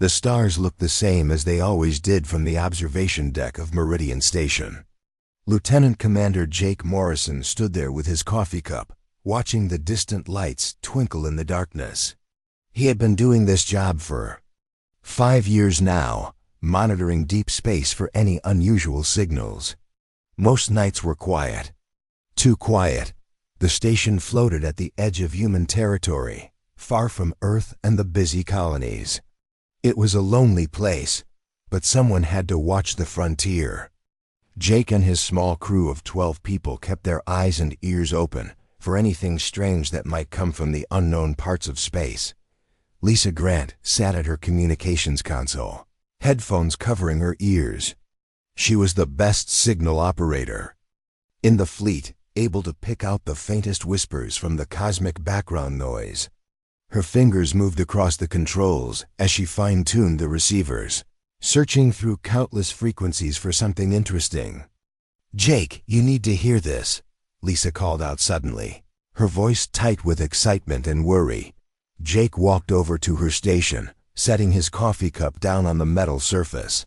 The stars looked the same as they always did from the observation deck of Meridian Station. Lieutenant Commander Jake Morrison stood there with his coffee cup, watching the distant lights twinkle in the darkness. He had been doing this job for 5 years now, monitoring deep space for any unusual signals. Most nights were quiet. Too quiet. The station floated at the edge of human territory, far from Earth and the busy colonies. It was a lonely place, but someone had to watch the frontier. Jake and his small crew of 12 people kept their eyes and ears open for anything strange that might come from the unknown parts of space. Lisa Grant sat at her communications console, headphones covering her ears. She was the best signal operator in the fleet, able to pick out the faintest whispers from the cosmic background noise. Her fingers moved across the controls as she fine-tuned the receivers, searching through countless frequencies for something interesting. "Jake, you need to hear this," Lisa called out suddenly, her voice tight with excitement and worry. Jake walked over to her station, setting his coffee cup down on the metal surface.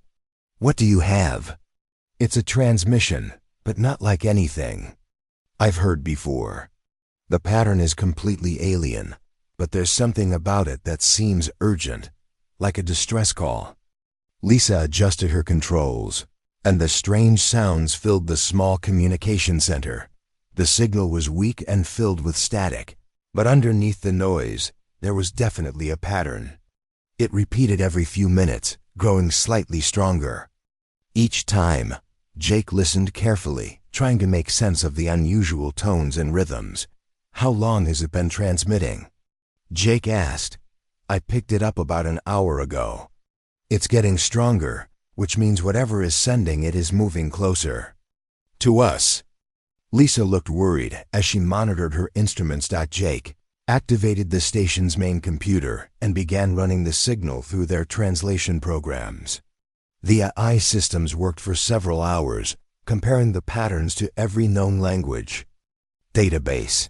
"What do you have?" "It's a transmission, but not like anything I've heard before. The pattern is completely alien, but there's something about it that seems urgent, like a distress call." Lisa adjusted her controls, and the strange sounds filled the small communication center. The signal was weak and filled with static, but underneath the noise, there was definitely a pattern. It repeated every few minutes, growing slightly stronger. Each time, Jake listened carefully, trying to make sense of the unusual tones and rhythms. "How long has it been transmitting?" Jake asked. "I picked it up about an hour ago. It's getting stronger, which means whatever is sending it is moving closer to us." Lisa looked worried as she monitored her instruments. Jake activated the station's main computer and began running the signal through their translation programs. The AI systems worked for several hours, comparing the patterns to every known language database.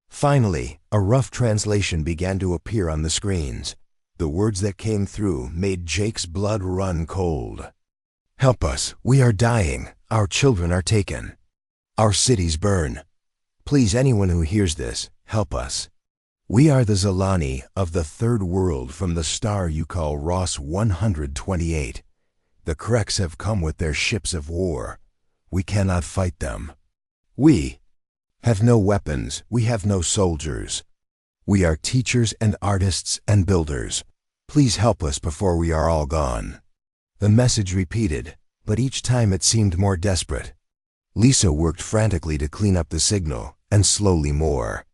Finally, a rough translation began to appear on the screens. The words that came through made Jake's blood run cold. "Help us, we are dying, our children are taken. Our cities burn. Please, anyone who hears this, help us. We are the Zalani of the Third World from the star you call Ross 128. The Kreks have come with their ships of war. We cannot fight them. We have no weapons, we have no soldiers. We are teachers and artists and builders. Please help us before we are all gone." The message repeated, but each time it seemed more desperate. Lisa worked frantically to clean up the signal, and slowly more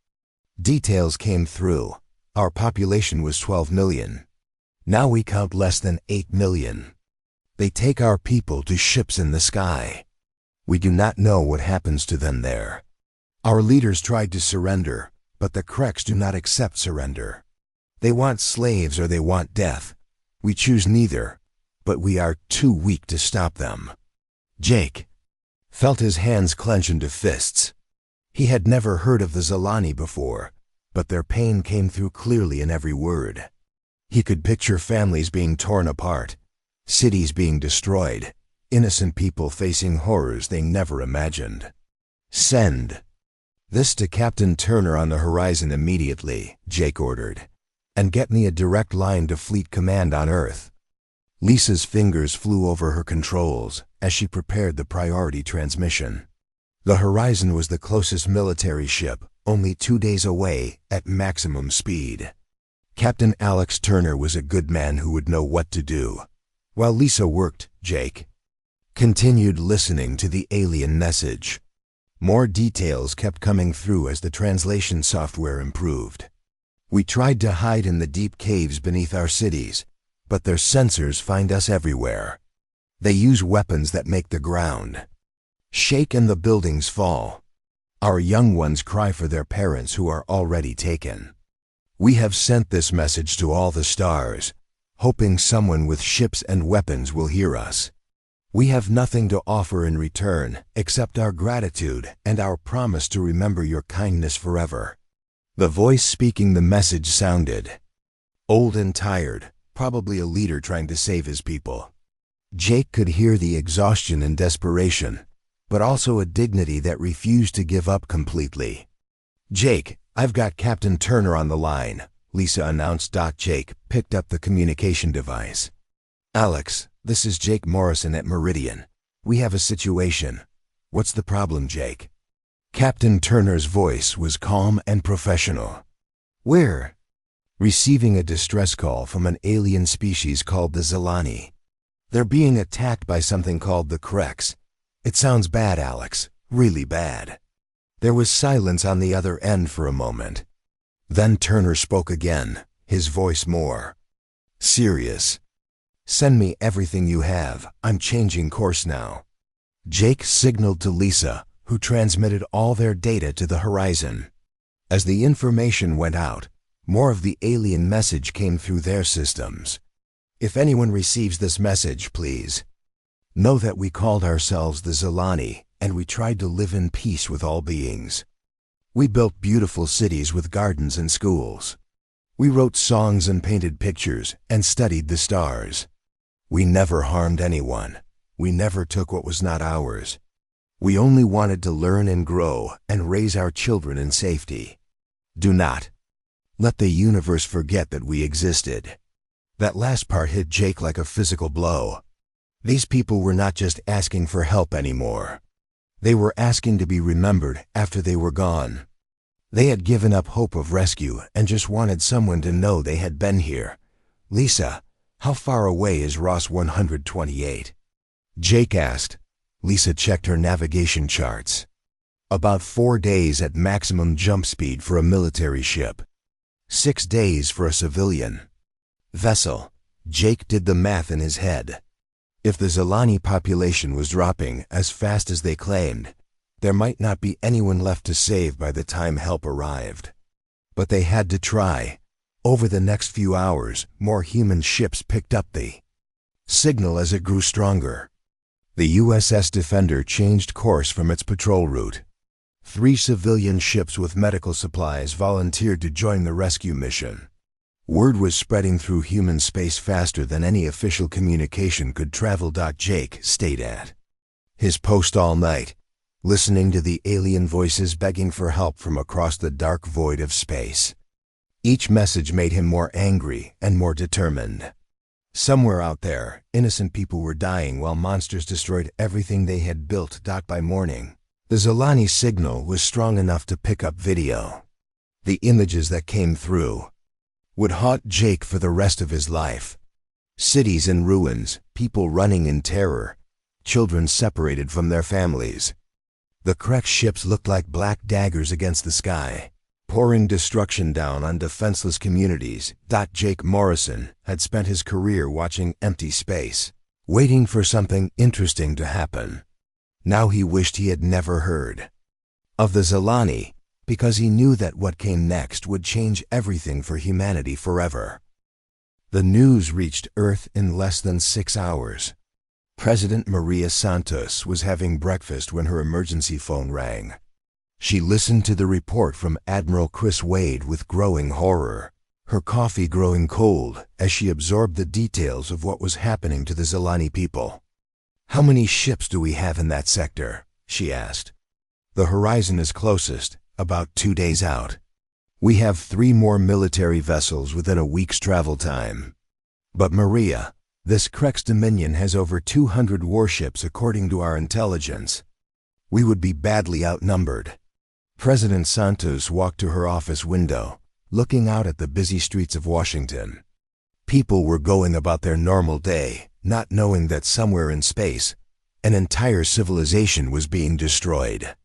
details came through. Our population was 12 million. Now we count less than 8 million. They take our people to ships in the sky. We do not know what happens to them there. Our leaders tried to surrender, but the Kreks do not accept surrender. They want slaves or they want death. We choose neither, but we are too weak to stop them. Jake felt his hands clench into fists. He had never heard of the Zalani before, but their pain came through clearly in every word. He could picture families being torn apart, cities being destroyed, innocent people facing horrors they never imagined. "Send this to Captain Turner on the horizon immediately," Jake ordered, "and get me a direct line to Fleet Command on Earth." Lisa's fingers flew over her controls as she prepared the priority transmission. The Horizon was the closest military ship, only 2 days away at maximum speed. Captain Alex Turner was a good man who would know what to do. While Lisa worked, Jake continued listening to the alien message. More details kept coming through as the translation software improved. "We tried to hide in the deep caves beneath our cities, but their sensors find us everywhere. They use weapons that make the ground shake and the buildings fall. Our young ones cry for their parents who are already taken. We have sent this message to all the stars, hoping someone with ships and weapons will hear us. We have nothing to offer in return except our gratitude and our promise to remember your kindness forever." The voice speaking the message sounded old and tired, probably a leader trying to save his people. Jake could hear the exhaustion and desperation, but also a dignity that refused to give up completely. "Jake, I've got Captain Turner on the line," Lisa announced. Jake picked up the communication device. "Alex, this is Jake Morrison at Meridian. We have a situation." "What's the problem, Jake?" Captain Turner's voice was calm and professional. "We're receiving a distress call from an alien species called the Zilani. They're being attacked by something called the Krex. It sounds bad, Alex, really bad." There was silence on the other end for a moment. Then Turner spoke again, his voice more serious. "Send me everything you have. I'm changing course now." Jake signaled to Lisa, who transmitted all their data to the horizon. As the information went out, more of the alien message came through their systems. "If anyone receives this message, please know that we called ourselves the Zilani, and we tried to live in peace with all beings. We built beautiful cities with gardens and schools. We wrote songs and painted pictures and studied the stars. We never harmed anyone. We never took what was not ours. We only wanted to learn and grow and raise our children in safety. Do not let the universe forget that we existed." That last part hit Jake like a physical blow. These people were not just asking for help anymore. They were asking to be remembered after they were gone. They had given up hope of rescue and just wanted someone to know they had been here. "Lisa, how far away is Ross 128? Jake asked. Lisa checked her navigation charts. "About 4 days at maximum jump speed for a military ship. 6 days for a civilian vessel." Jake did the math in his head. If the Zilani population was dropping as fast as they claimed, there might not be anyone left to save by the time help arrived. But they had to try. Over the next few hours, more human ships picked up the signal as it grew stronger. The USS Defender changed course from its patrol route. 3 civilian ships with medical supplies volunteered to join the rescue mission. Word was spreading through human space faster than any official communication could travel. Jake stayed at his post all night, listening to the alien voices begging for help from across the dark void of space. Each message made him more angry and more determined. Somewhere out there, innocent people were dying while monsters destroyed everything they had built. By morning, the Zilani signal was strong enough to pick up video. The images that came through would haunt Jake for the rest of his life. Cities in ruins, people running in terror, children separated from their families. The Krex ships looked like black daggers against the sky, pouring destruction down on defenseless communities. Jake Morrison had spent his career watching empty space, waiting for something interesting to happen. Now he wished he had never heard of the Zilani, because he knew that what came next would change everything for humanity forever. The news reached Earth in less than 6 hours. President Maria Santos was having breakfast when her emergency phone rang. She listened to the report from Admiral Chris Wade with growing horror, her coffee growing cold as she absorbed the details of what was happening to the Zilani people. "How many ships do we have in that sector?" she asked. "The horizon is closest, about 2 days out. We have 3 more military vessels within a week's travel time. But Maria, this Krex Dominion has over 200 warships according to our intelligence. We would be badly outnumbered." President Santos walked to her office window, looking out at the busy streets of Washington. People were going about their normal day, not knowing that somewhere in space, an entire civilization was being destroyed.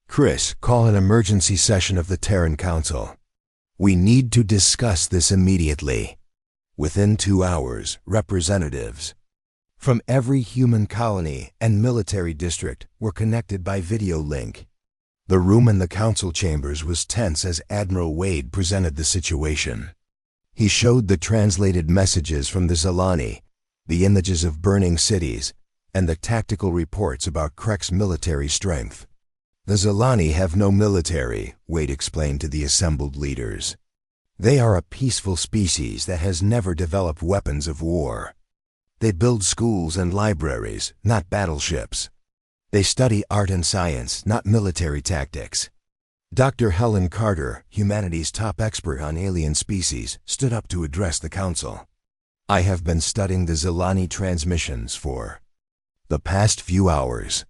"Chris, call an emergency session of the Terran Council. We need to discuss this immediately." Within 2 hours, representatives from every human colony and military district were connected by video link. The room in the council chambers was tense as Admiral Wade presented the situation. He showed the translated messages from the Zilani, the images of burning cities, and the tactical reports about Krex military strength. "The Zilani have no military," Wade explained to the assembled leaders. They are a peaceful species that has never developed weapons of war. They build schools and libraries, not battleships. They study art and science, not military tactics. Dr. Helen Carter, humanity's top expert on alien species, stood up to address the council. I have been studying the Zilani transmissions for the past few hours.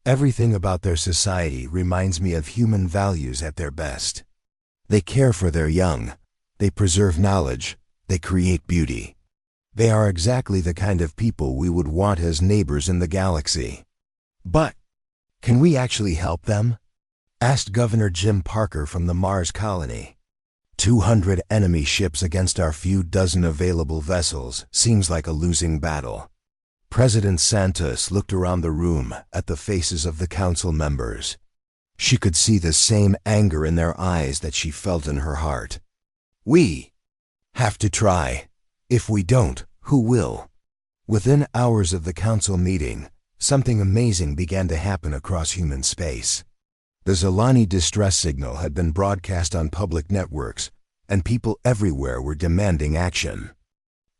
Everything about their society reminds me of human values at their best. They care for their young. They preserve knowledge. They create beauty. They are exactly the kind of people we would want as neighbors in the galaxy. But, can we actually help them? Asked Governor Jim Parker from the Mars colony. 200 enemy ships against our few dozen available vessels seems like a losing battle. President Santos looked around the room at the faces of the council members. She could see the same anger in their eyes that she felt in her heart. We have to try. If we don't, who will? Within hours of the council meeting, something amazing began to happen across human space. The Zilani distress signal had been broadcast on public networks, and people everywhere were demanding action.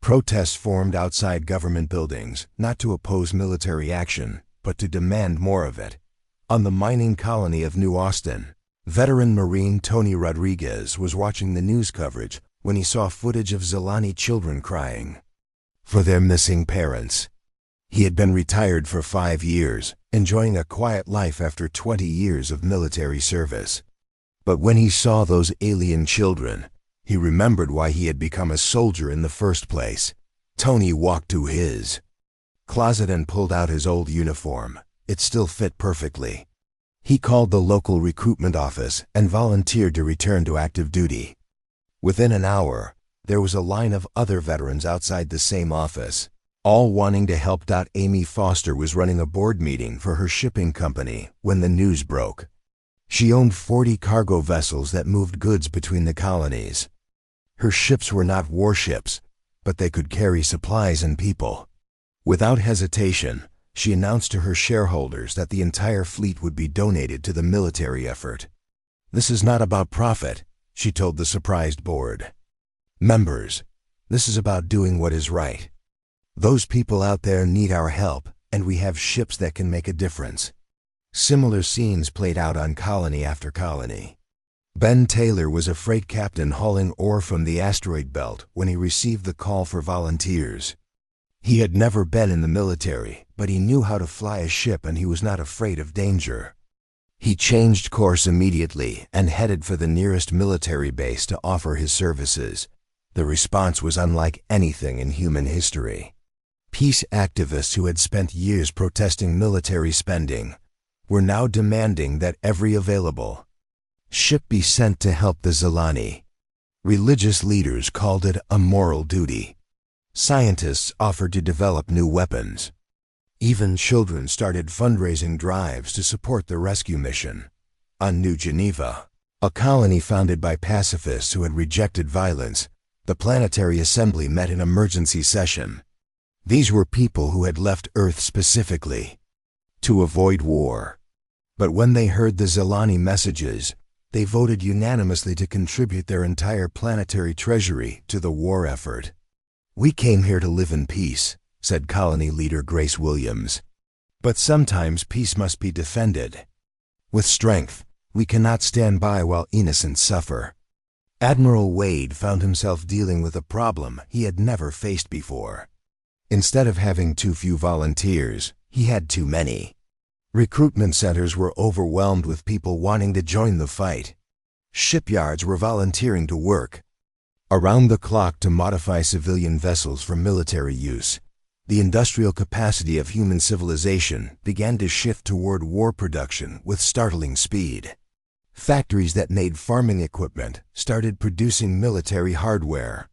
Protests formed outside government buildings, not to oppose military action, but to demand more of it. On the mining colony of New Austin, veteran Marine Tony Rodriguez was watching the news coverage when he saw footage of Zilani children crying for their missing parents. He had been retired for 5 years, enjoying a quiet life after 20 years of military service. But when he saw those alien children, he remembered why he had become a soldier in the first place. Tony walked to his closet and pulled out his old uniform. It still fit perfectly. He called the local recruitment office and volunteered to return to active duty. Within an hour, there was a line of other veterans outside the same office, all wanting to help. Amy Foster was running a board meeting for her shipping company when the news broke. She owned 40 cargo vessels that moved goods between the colonies. Her ships were not warships, but they could carry supplies and people. Without hesitation, she announced to her shareholders that the entire fleet would be donated to the military effort. This is not about profit, she told the surprised board. Members, this is about doing what is right. Those people out there need our help, and we have ships that can make a difference. Similar scenes played out on colony after colony. Ben Taylor was a freight captain hauling ore from the asteroid belt when he received the call for volunteers. He had never been in the military, but he knew how to fly a ship and he was not afraid of danger. He changed course immediately and headed for the nearest military base to offer his services. The response was unlike anything in human history. Peace activists who had spent years protesting military spending were now demanding that every available ship be sent to help the Zilani. Religious leaders called it a moral duty. Scientists offered to develop new weapons. Even children started fundraising drives to support the rescue mission. On New Geneva, a colony founded by pacifists who had rejected violence, the Planetary Assembly met in emergency session. These were people who had left Earth specifically to avoid war. But when they heard the Zilani messages, they voted unanimously to contribute their entire planetary treasury to the war effort. "We came here to live in peace," said colony leader Grace Williams. "But sometimes peace must be defended. With strength, we cannot stand by while innocents suffer." Admiral Wade found himself dealing with a problem he had never faced before. Instead of having too few volunteers, he had too many. Recruitment centers were overwhelmed with people wanting to join the fight. Shipyards were volunteering to work around the clock to modify civilian vessels for military use. The industrial capacity of human civilization began to shift toward war production with startling speed. Factories that made farming equipment started producing military hardware.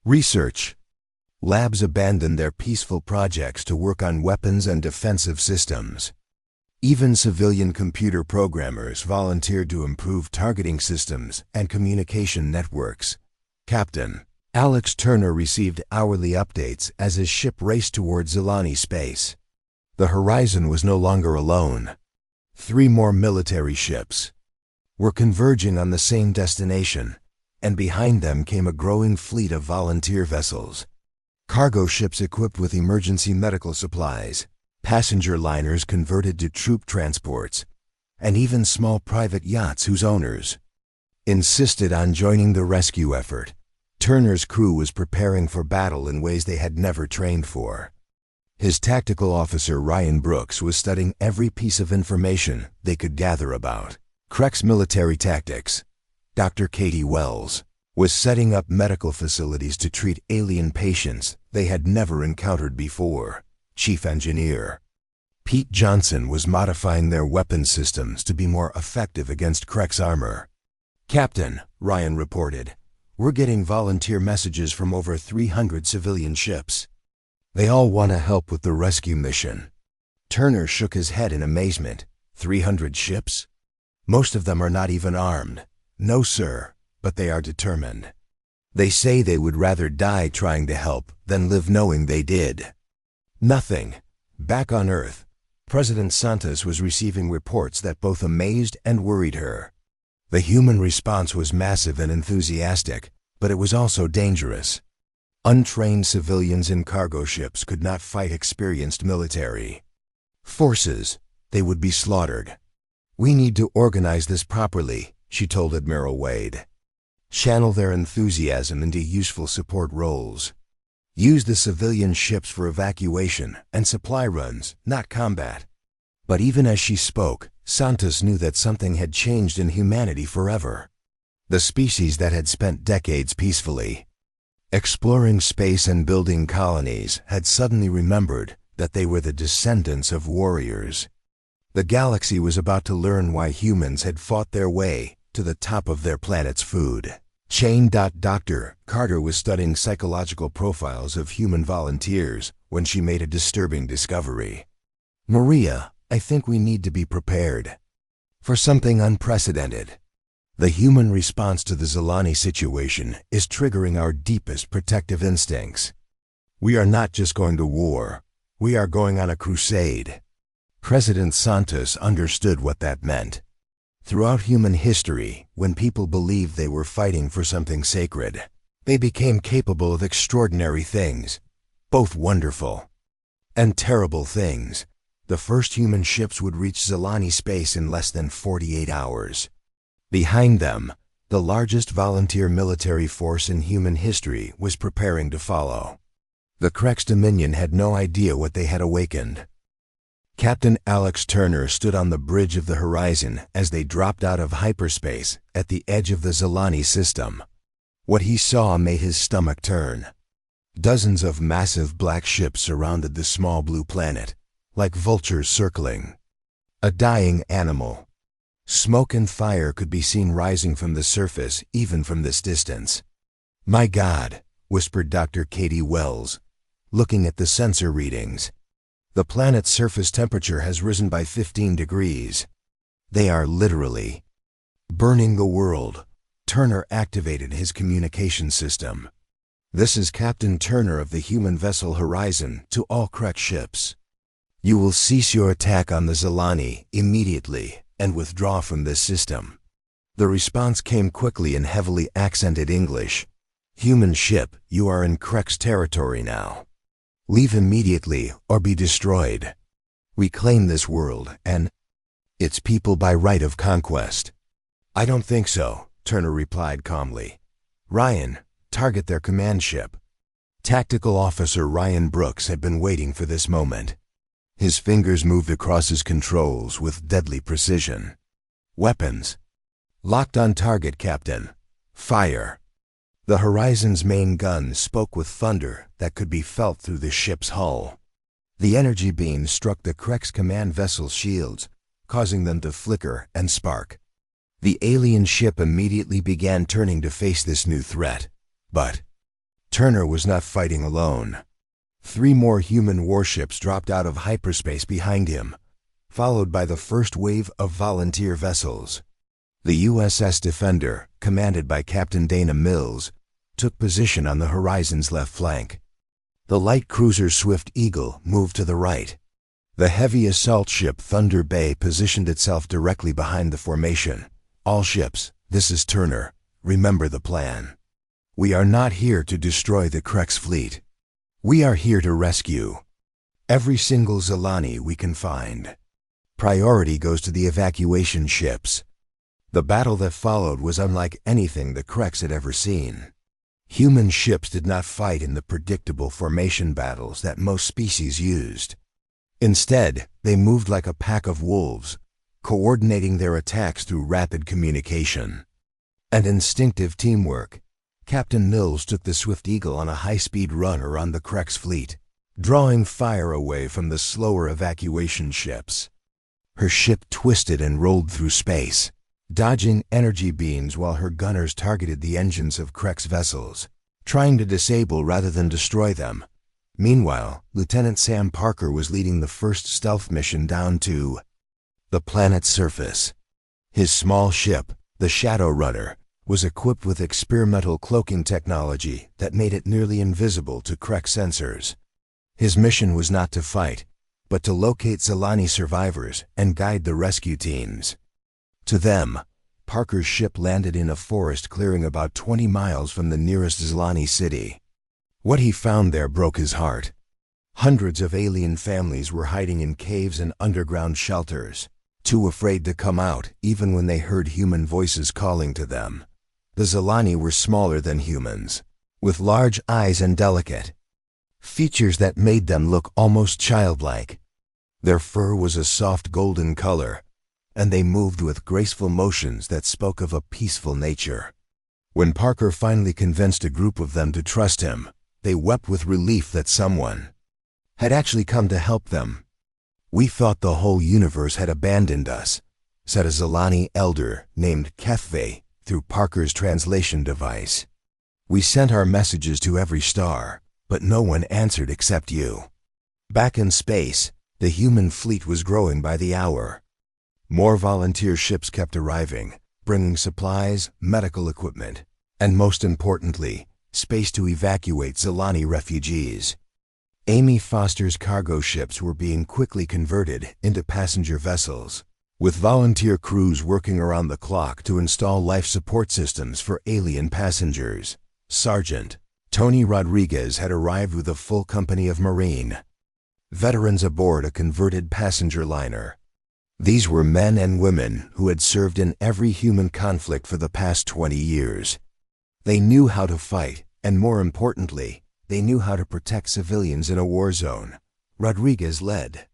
Research labs abandoned their peaceful projects to work on weapons and defensive systems. Even civilian computer programmers volunteered to improve targeting systems and communication networks. Captain Alex Turner received hourly updates as his ship raced toward Zilani space. The horizon was no longer alone. 3 more military ships were converging on the same destination, and behind them came a growing fleet of volunteer vessels. Cargo ships equipped with emergency medical supplies, passenger liners converted to troop transports, and even small private yachts whose owners insisted on joining the rescue effort. Turner's crew was preparing for battle in ways they had never trained for. His tactical officer Ryan Brooks was studying every piece of information they could gather about Krek's military tactics. Dr. Katie Wells was setting up medical facilities to treat alien patients they had never encountered before. Chief Engineer Pete Johnson was modifying their weapon systems to be more effective against Krek's armor. "Captain," Ryan reported, "we're getting volunteer messages from over 300 civilian ships. They all want to help with the rescue mission." Turner shook his head in amazement. 300 ships? Most of them are not even armed. "No, sir, but they are determined. They say they would rather die trying to help than live knowing they did nothing." Back on Earth, President Santos was receiving reports that both amazed and worried her. The human response was massive and enthusiastic, but it was also dangerous. Untrained civilians in cargo ships could not fight experienced military forces. They would be slaughtered. "We need to organize this properly," she told Admiral Wade. "Channel their enthusiasm into useful support roles. Use the civilian ships for evacuation and supply runs, not combat." But even as she spoke, Santos knew that something had changed in humanity forever. The species that had spent decades peacefully exploring space and building colonies had suddenly remembered that they were the descendants of warriors. The galaxy was about to learn why humans had fought their way to the top of their planet's food chain. Dr. Carter was studying psychological profiles of human volunteers when she made a disturbing discovery. "Maria, I think we need to be prepared for something unprecedented. The human response to the Zilani situation is triggering our deepest protective instincts. We are not just going to war, we are going on a crusade." President Santos understood what that meant. Throughout human history, when people believed they were fighting for something sacred, they became capable of extraordinary things, both wonderful and terrible things. The first human ships would reach Zilani space in less than 48 hours. Behind them, the largest volunteer military force in human history was preparing to follow. The Krek's Dominion had no idea what they had awakened. Captain Alex Turner stood on the bridge of the horizon as they dropped out of hyperspace at the edge of the Zilani system. What he saw made his stomach turn. Dozens of massive black ships surrounded the small blue planet, like vultures circling a dying animal. Smoke and fire could be seen rising from the surface even from this distance. "My God," whispered Dr. Katie Wells, looking at the sensor readings. "The planet's surface temperature has risen by 15 degrees. They are literally burning the world." Turner activated his communication system. "This is Captain Turner of the human vessel Horizon to all Krek ships. You will cease your attack on the Zilani immediately and withdraw from this system." The response came quickly in heavily accented English. "Human ship, you are in Krek's territory now. Leave immediately or be destroyed. We claim this world and its people by right of conquest." "I don't think so," Turner replied calmly. "Ryan, target their command ship." Tactical Officer Ryan Brooks had been waiting for this moment. His fingers moved across his controls with deadly precision. "Weapons. Locked on target, Captain. Fire." The Horizon's main gun spoke with thunder that could be felt through the ship's hull. The energy beam struck the Krek's command vessel's shields, causing them to flicker and spark. The alien ship immediately began turning to face this new threat. But Turner was not fighting alone. 3 more human warships dropped out of hyperspace behind him, followed by the first wave of volunteer vessels. The USS Defender, commanded by Captain Dana Mills, took position on the Horizon's left flank. The light cruiser Swift Eagle moved to the right. The heavy assault ship Thunder Bay positioned itself directly behind the formation. "All ships, this is Turner. remember the plan. We are not here to destroy the Krex fleet. We are here to rescue every single Zilani we can find. Priority goes to the evacuation ships. The battle that followed was unlike anything the Krex had ever seen. Human ships did not fight in the predictable formation battles that most species used. Instead, they moved like a pack of wolves, coordinating their attacks through rapid communication and instinctive teamwork. Captain Mills took the Swift Eagle on a high-speed run around the Krex fleet, drawing fire away from the slower evacuation ships. Her ship twisted and rolled through space, dodging energy beams while her gunners targeted the engines of Krex vessels, trying to disable rather than destroy them. Meanwhile, Lieutenant Sam Parker was leading the first stealth mission down to the planet's surface. His small ship, the Shadow Runner, was equipped with experimental cloaking technology that made it nearly invisible to Krex sensors. His mission was not to fight, but to locate Zilani survivors and guide the rescue teams. To them, Parker's ship landed in a forest clearing about 20 miles from the nearest Zilani city. What he found there broke his heart. Hundreds of alien families were hiding in caves and underground shelters, too afraid to come out even when they heard human voices calling to them. The Zilani were smaller than humans, with large eyes and delicate features that made them look almost childlike. Their fur was a soft golden color, and they moved with graceful motions that spoke of a peaceful nature. When Parker finally convinced a group of them to trust him, they wept with relief that someone had actually come to help them. "We thought the whole universe had abandoned us," said a Zilani elder named Kethve through Parker's translation device. "We sent our messages to every star, but no one answered except you." Back in space, the human fleet was growing by the hour. More volunteer ships kept arriving, bringing supplies, medical equipment, and most importantly, space to evacuate Zilani refugees. Amy Foster's cargo ships were being quickly converted into passenger vessels, with volunteer crews working around the clock to install life support systems for alien passengers. Sergeant Tony Rodriguez had arrived with a full company of Marine veterans aboard a converted passenger liner. These were men and women who had served in every human conflict for the past 20 years. They knew how to fight, and more importantly, they knew how to protect civilians in a war zone. Rodriguez led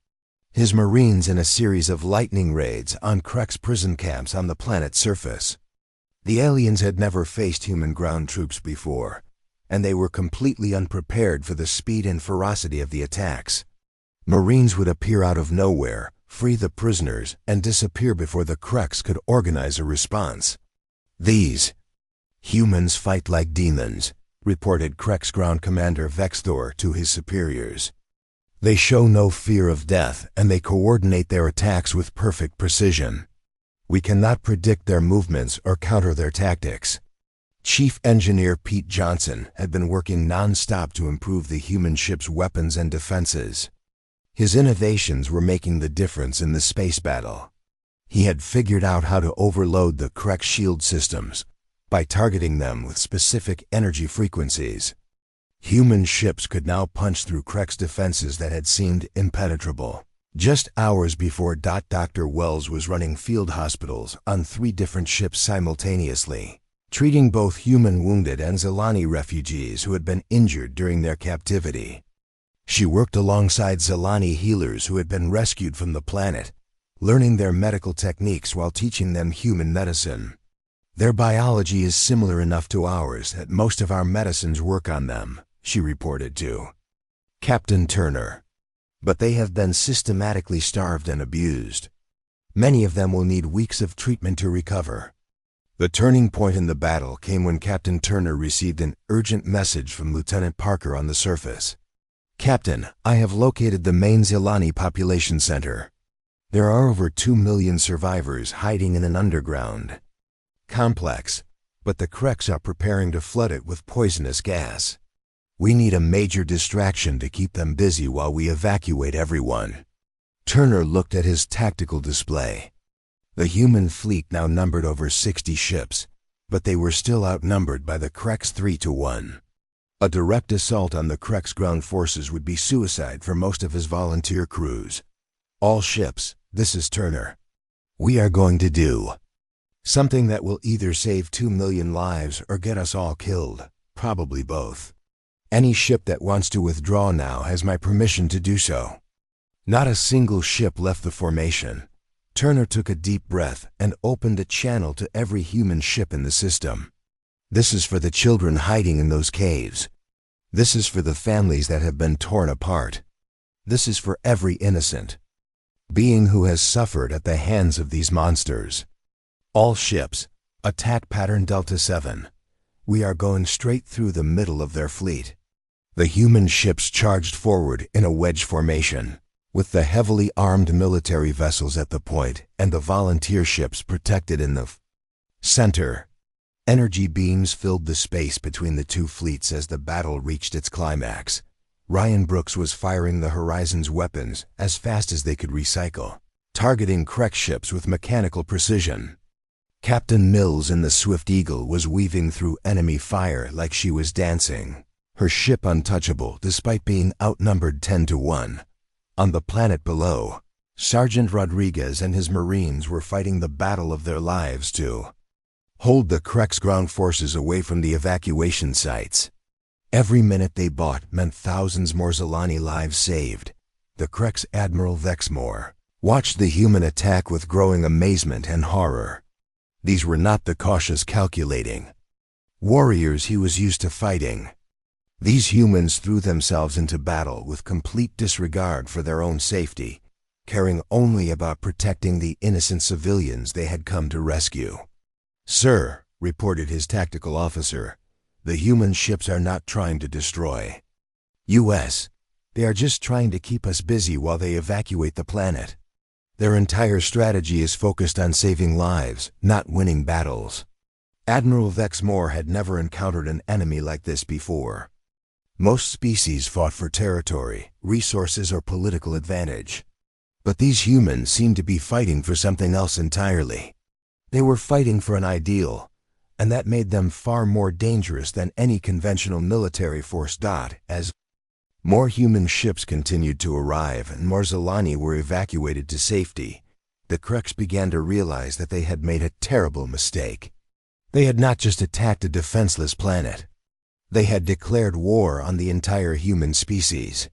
his Marines in a series of lightning raids on Krex prison camps on the planet's surface. The aliens had never faced human ground troops before, and they were completely unprepared for the speed and ferocity of the attacks. Marines would appear out of nowhere, free the prisoners, and disappear before the Krex could organize a response. "These humans fight like demons," reported Krex Ground Commander Vexthor to his superiors. "They show no fear of death, and they coordinate their attacks with perfect precision. We cannot predict their movements or counter their tactics." Chief Engineer Pete Johnson had been working non-stop to improve the human ship's weapons and defenses. His innovations were making the difference in the space battle. He had figured out how to overload the Krex shield systems by targeting them with specific energy frequencies. Human ships could now punch through Krex defenses that had seemed impenetrable. Just hours before Dr. Wells was running field hospitals on 3 different ships simultaneously, treating both human wounded and Zilani refugees who had been injured during their captivity. She worked alongside Zilani healers who had been rescued from the planet, learning their medical techniques while teaching them human medicine. "Their biology is similar enough to ours that most of our medicines work on them," she reported to Captain Turner. "But they have been systematically starved and abused. Many of them will need weeks of treatment to recover." The turning point in the battle came when Captain Turner received an urgent message from Lieutenant Parker on the surface. "Captain, I have located the main Zilani population center. There are over 2 million survivors hiding in an underground complex, but the Krex are preparing to flood it with poisonous gas. We need a major distraction to keep them busy while we evacuate everyone." Turner looked at his tactical display. The human fleet now numbered over 60 ships, but they were still outnumbered by the Krek's 3-1. A direct assault on the Krek's ground forces would be suicide for most of his volunteer crews. All ships, this is Turner. We are going to do something that will either save 2 million lives or get us all killed, probably both. Any ship that wants to withdraw now has my permission to do so. Not a single ship left the formation. Turner took a deep breath and opened a channel to every human ship in the system. This is for the children hiding in those caves. This is for the families that have been torn apart. This is for every innocent being who has suffered at the hands of these monsters. All ships, attack pattern Delta 7. We are going straight through the middle of their fleet. The human ships charged forward in a wedge formation, with the heavily armed military vessels at the point and the volunteer ships protected in the center. Energy beams filled the space between the two fleets as the battle reached its climax. Ryan Brooks was firing the Horizon's weapons as fast as they could recycle, targeting Krek ships with mechanical precision. Captain Mills in the Swift Eagle was weaving through enemy fire like she was dancing, her ship untouchable despite being outnumbered 10-1. On the planet below, Sergeant Rodriguez and his Marines were fighting the battle of their lives to hold the Krek's ground forces away from the evacuation sites. Every minute they bought meant thousands more Zilani lives saved. The Krek's Admiral Vexmore watched the human attack with growing amazement and horror. These were not the cautious calculating warriors he was used to fighting. These humans threw themselves into battle with complete disregard for their own safety, caring only about protecting the innocent civilians they had come to rescue. "Sir," reported his tactical officer, "the human ships are not trying to destroy US. They are just trying to keep us busy while they evacuate the planet. Their entire strategy is focused on saving lives, not winning battles." Admiral Vexmore had never encountered an enemy like this before. Most species fought for territory, resources, or political advantage. But these humans seemed to be fighting for something else entirely. They were fighting for an ideal, and that made them far more dangerous than any conventional military force. As more human ships continued to arrive and more Zilani were evacuated to safety, the Kreks began to realize that they had made a terrible mistake. They had not just attacked a defenseless planet. They had declared war on the entire human species.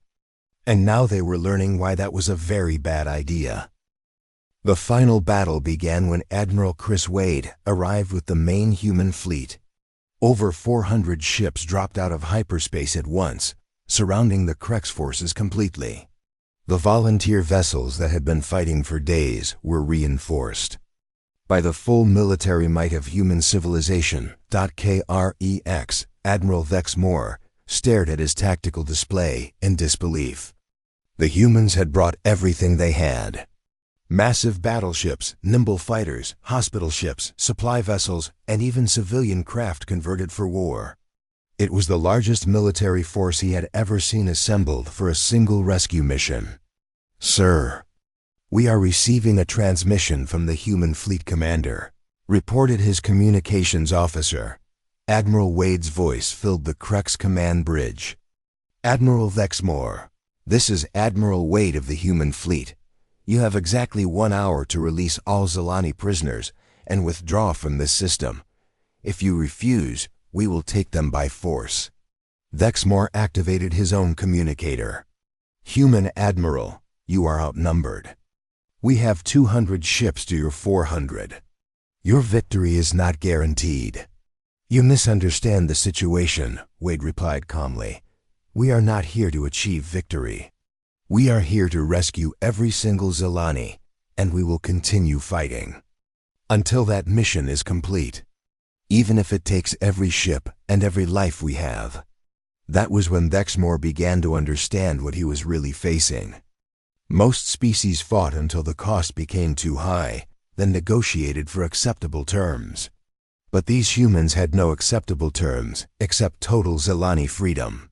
And now they were learning why that was a very bad idea. The final battle began when Admiral Chris Wade arrived with the main human fleet. Over 400 ships dropped out of hyperspace at once, surrounding the Krek's forces completely. The volunteer vessels that had been fighting for days were reinforced by the full military might of human civilization. Krex, Admiral Vexmore stared at his tactical display in disbelief. The humans had brought everything they had. Massive battleships, nimble fighters, hospital ships, supply vessels, and even civilian craft converted for war. It was the largest military force he had ever seen assembled for a single rescue mission. "Sir, we are receiving a transmission from the human fleet commander," reported his communications officer. Admiral Wade's voice filled the Krek's command bridge. "Admiral Vexmore, this is Admiral Wade of the human fleet. You have exactly 1 hour to release all Zilani prisoners and withdraw from this system. If you refuse, we will take them by force." Vexmore activated his own communicator. "Human Admiral, you are outnumbered. We have 200 ships to your 400. Your victory is not guaranteed." "You misunderstand the situation," Wade replied calmly. "We are not here to achieve victory. We are here to rescue every single Zilani, and we will continue fighting until that mission is complete, even if it takes every ship and every life we have." That was when Vexmore began to understand what he was really facing. Most species fought until the cost became too high, then negotiated for acceptable terms. But these humans had no acceptable terms except total Zilani freedom.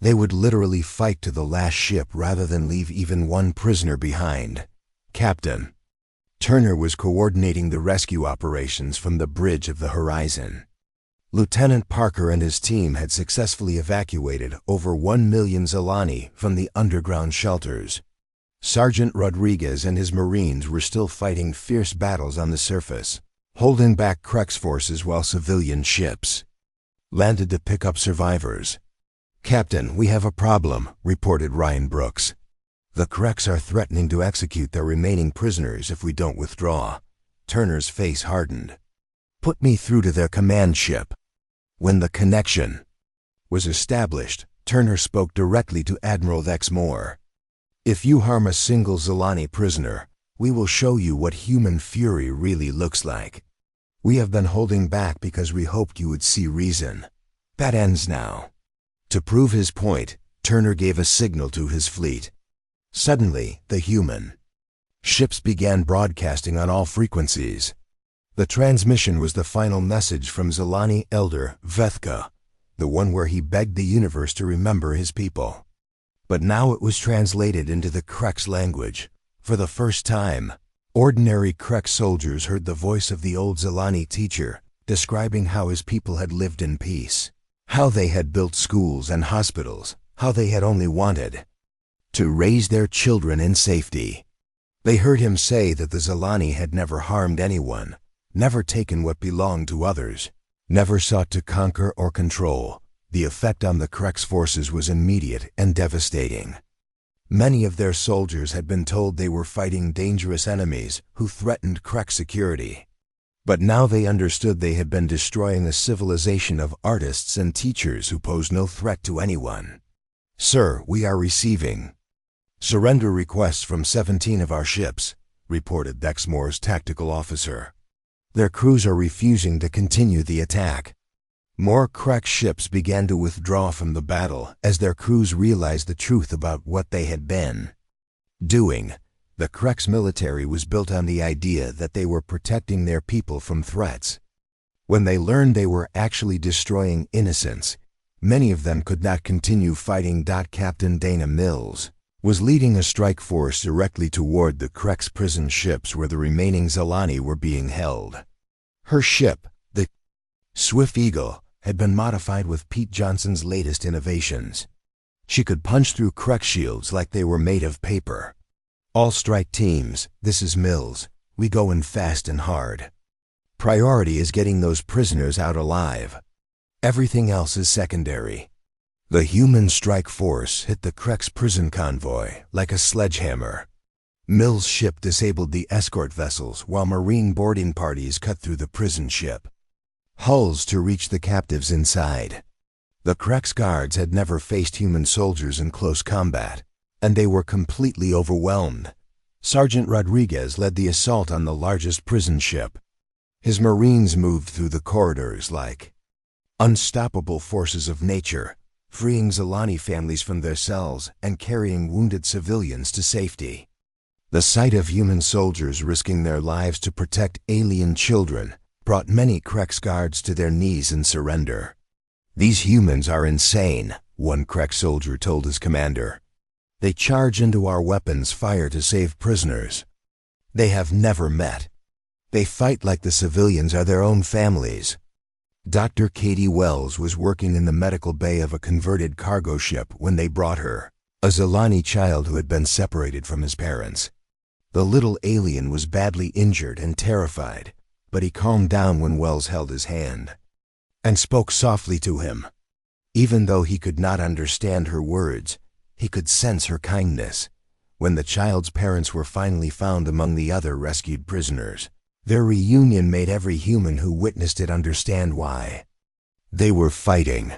They would literally fight to the last ship rather than leave even one prisoner behind. "Captain, Turner was coordinating the rescue operations from the bridge of the horizon. Lieutenant Parker and his team had successfully evacuated over 1 million Zilani from the underground shelters. Sergeant Rodriguez and his Marines were still fighting fierce battles on the surface, holding back Krek's forces while civilian ships landed to pick up survivors. "Captain, we have a problem," reported Ryan Brooks. "The Kreks are threatening to execute their remaining prisoners if we don't withdraw." Turner's face hardened. "Put me through to their command ship." When the connection was established, Turner spoke directly to Admiral Dexmore. "If you harm a single Zilani prisoner, we will show you what human fury really looks like. We have been holding back because we hoped you would see reason. That ends now." To prove his point, Turner gave a signal to his fleet. Suddenly, the human ships began broadcasting on all frequencies. The transmission was the final message from Zilani Elder Vethka, the one where he begged the universe to remember his people. But now it was translated into the Krek's language. For the first time, ordinary Krek soldiers heard the voice of the old Zilani teacher, describing how his people had lived in peace, how they had built schools and hospitals, how they had only wanted to raise their children in safety. They heard him say that the Zilani had never harmed anyone, never taken what belonged to others, never sought to conquer or control. The effect on the Krek's forces was immediate and devastating. Many of their soldiers had been told they were fighting dangerous enemies who threatened Krek security. But now they understood they had been destroying a civilization of artists and teachers who posed no threat to anyone. "Sir, we are receiving surrender requests from 17 of our ships," reported Dexmore's tactical officer. "Their crews are refusing to continue the attack." More Krek ships began to withdraw from the battle as their crews realized the truth about what they had been doing. The Krek's military was built on the idea that they were protecting their people from threats. When they learned they were actually destroying innocents, many of them could not continue fighting. Captain Dana Mills was leading a strike force directly toward the Krek's prison ships where the remaining Zilani were being held. Her ship, the Swift Eagle, had been modified with Pete Johnson's latest innovations. She could punch through Krek shields like they were made of paper. "All strike teams, this is Mills. We go in fast and hard. Priority is getting those prisoners out alive. Everything else is secondary." The human strike force hit the Krek's prison convoy like a sledgehammer. Mills' ship disabled the escort vessels while Marine boarding parties cut through the prison ship hulls to reach the captives inside. The Krek's guards had never faced human soldiers in close combat, and they were completely overwhelmed. Sergeant Rodriguez led the assault on the largest prison ship. His Marines moved through the corridors like unstoppable forces of nature, freeing Zilani families from their cells and carrying wounded civilians to safety. The sight of human soldiers risking their lives to protect alien children brought many Krek's guards to their knees in surrender. "These humans are insane," one Krek soldier told his commander. "They charge into our weapons fire to save prisoners. They have never met. They fight like the civilians are their own families." Dr. Katie Wells was working in the medical bay of a converted cargo ship when they brought her, a Zilani child who had been separated from his parents. The little alien was badly injured and terrified, but he calmed down when Wells held his hand and spoke softly to him. Even though he could not understand her words, he could sense her kindness. When the child's parents were finally found among the other rescued prisoners, their reunion made every human who witnessed it understand why they were fighting.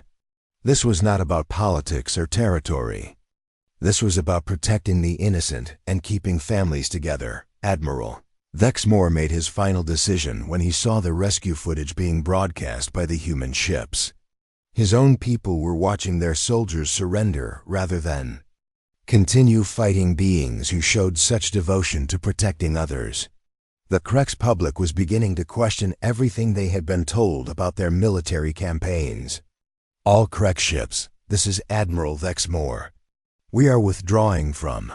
This was not about politics or territory. This was about protecting the innocent and keeping families together. Admiral Dexmore made his final decision when he saw the rescue footage being broadcast by the human ships. His own people were watching their soldiers surrender rather than continue fighting beings who showed such devotion to protecting others. The Krek's public was beginning to question everything they had been told about their military campaigns. "All Krek ships, this is Admiral Dexmore. We are withdrawing from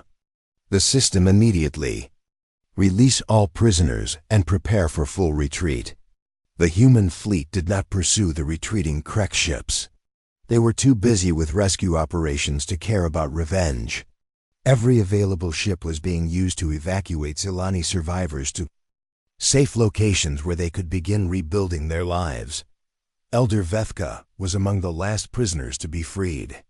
the system immediately. Release all prisoners and prepare for full retreat. The human fleet did not pursue the retreating Krek ships. They were too busy with rescue operations to care about revenge. Every available ship was being used to evacuate Zilani survivors to safe locations where they could begin rebuilding their lives. Elder Vethka was among the last prisoners to be freed.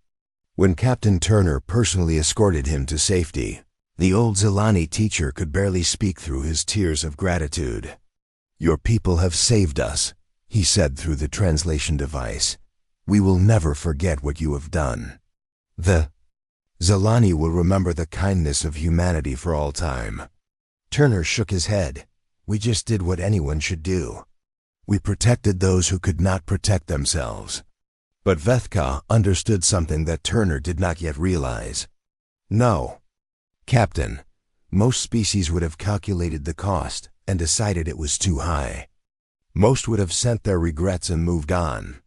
When Captain Turner personally escorted him to safety, the old Zilani teacher could barely speak through his tears of gratitude. "Your people have saved us," he said through the translation device. "We will never forget what you have done. The Zilani will remember the kindness of humanity for all time." Turner shook his head. "We just did what anyone should do. We protected those who could not protect themselves." But Vethka understood something that Turner did not yet realize. "No, Captain, most species would have calculated the cost and decided it was too high. Most would have sent their regrets and moved on.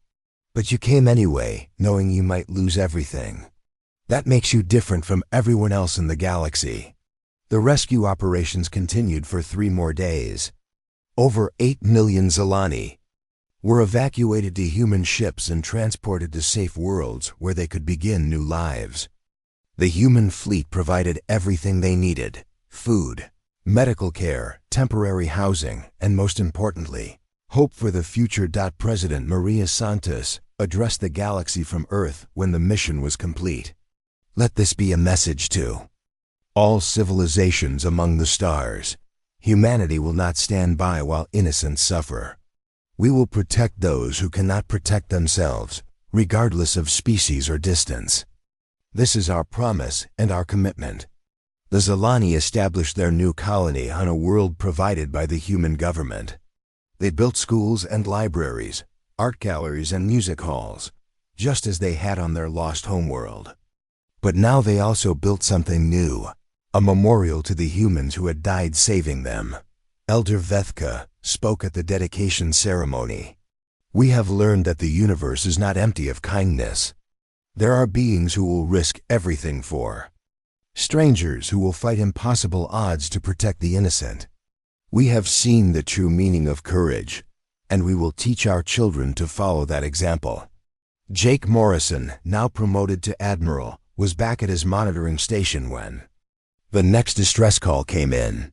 But you came anyway, knowing you might lose everything. That makes you different from everyone else in the galaxy." The rescue operations continued for 3 more days. Over 8 million Zilani were evacuated to human ships and transported to safe worlds where they could begin new lives. The human fleet provided everything they needed: food, medical care, temporary housing, and most importantly, hope for the future. President Maria Santos addressed the galaxy from Earth when the mission was complete. "Let this be a message to all civilizations among the stars. Humanity will not stand by while innocents suffer. We will protect those who cannot protect themselves, regardless of species or distance. This is our promise and our commitment." The Zilani established their new colony on a world provided by the human government. They built schools and libraries, art galleries and music halls, just as they had on their lost homeworld. But now they also built something new, a memorial to the humans who had died saving them. Elder Vethka spoke at the dedication ceremony. "We have learned that the universe is not empty of kindness. There are beings who will risk everything for strangers, who will fight impossible odds to protect the innocent. We have seen the true meaning of courage, and we will teach our children to follow that example." Jake Morrison, now promoted to Admiral, was back at his monitoring station when the next distress call came in.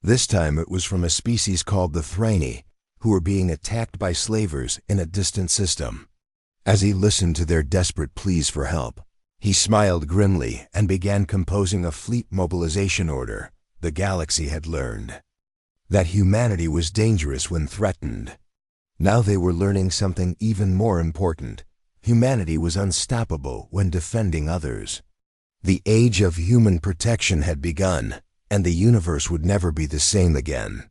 This time it was from a species called the Thrani, who were being attacked by slavers in a distant system. As he listened to their desperate pleas for help, he smiled grimly and began composing a fleet mobilization order. The galaxy had learned that humanity was dangerous when threatened. Now they were learning something even more important. Humanity was unstoppable when defending others. The age of human protection had begun, and the universe would never be the same again.